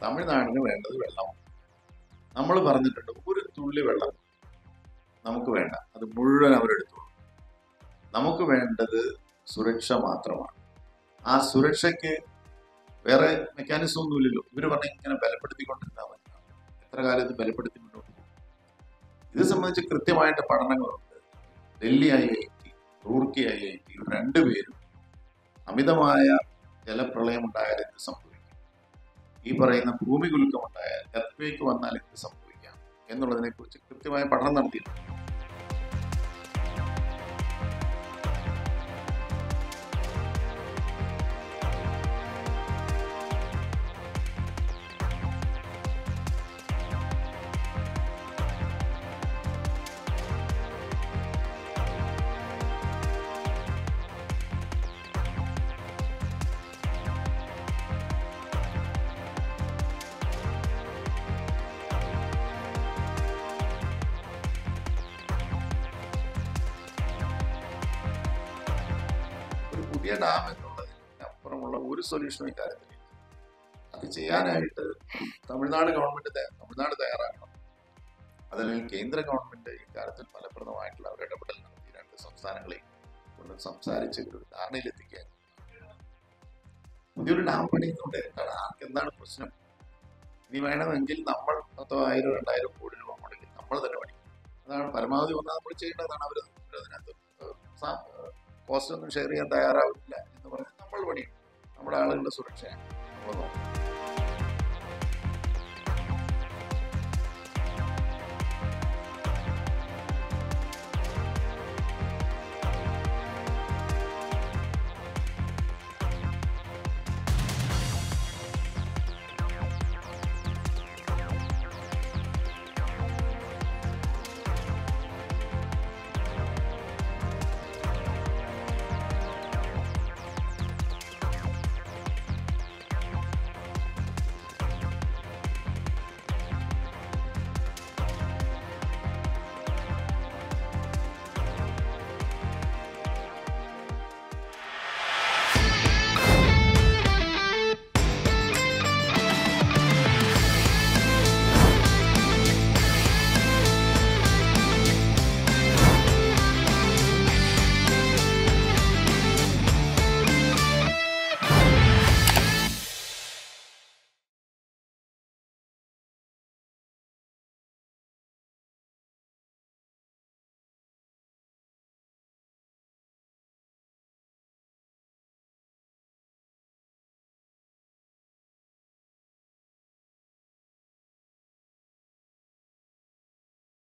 തമിഴ്നാടിന് വേണ്ടത് വെള്ളമാണ്. നമ്മൾ പറഞ്ഞിട്ടുണ്ട് ഒരു തുള്ളി വെള്ളം നമുക്ക് വേണ്ട, അത് മുഴുവൻ അവരെടുത്തോളൂ. നമുക്ക് വേണ്ടത് സുരക്ഷ മാത്രമാണ്. ആ സുരക്ഷയ്ക്ക് വേറെ മെക്കാനിസം ഒന്നുമില്ലല്ലോ. ഇവർ പറഞ്ഞ ഇങ്ങനെ ബലപ്പെടുത്തിക്കൊണ്ടിരുന്നാൽ മതി. എത്ര കാലം ഇത് ബലപ്പെടുത്തി മുന്നോട്ട് പോകും? ഇത് സംബന്ധിച്ച് കൃത്യമായിട്ട് പഠനങ്ങളുണ്ട്. ഡൽഹി IIT, റൂർക്കി IIT രണ്ടുപേരും അമിതമായ ജലപ്രളയം ഉണ്ടായാൽ എന്ത് സംഭവിക്കും, ഈ പറയുന്ന ഭൂമി കുലുക്കം ഉണ്ടായാൽ, എർത്ത്ക്വേക്ക് വന്നാൽ എന്ത് സംഭവിക്കാം എന്നുള്ളതിനെ കുറിച്ച് കൃത്യമായ പഠനം നടത്തിയിട്ടുണ്ട്. പുതിയ ഡാം എന്നുള്ളതിന് അപ്പുറമുള്ള ഒരു സൊല്യൂഷനും ഇക്കാര്യത്തിൽ. അത് ചെയ്യാനായിട്ട് തമിഴ്നാട് തയ്യാറാക്കണം. അതല്ലെങ്കിൽ കേന്ദ്ര ഗവൺമെന്റ് ഇക്കാര്യത്തിൽ ഫലപ്രദമായിട്ടുള്ള ഒരു ഇടപെടൽ നടത്തി രണ്ട് സംസ്ഥാനങ്ങളെയും കൊണ്ട് സംസാരിച്ച് ഒരു ധാരണയിലെത്തിക്കാൻ. പുതിയൊരു ഡാം പണിയുന്നുണ്ട്. എന്താണ് പ്രശ്നം? ഇനി വേണമെങ്കിൽ നമ്മൾ 1000-2000 കോടി രൂപ മുടക്കി നമ്മൾ തന്നെ പണിക്കും. അതാണ് പരമാവധി വന്നാൽ നമ്മൾ ചെയ്യേണ്ടതാണ്. അതിനകത്ത് കോസ്റ്റ് ഒന്നും ഷെയർ ചെയ്യാൻ തയ്യാറാവില്ല എന്ന് പറഞ്ഞാൽ നമ്മൾ പണിയും. നമ്മുടെ ആളുകളുടെ സുരക്ഷയാണ് നമ്മൾ നോക്കും.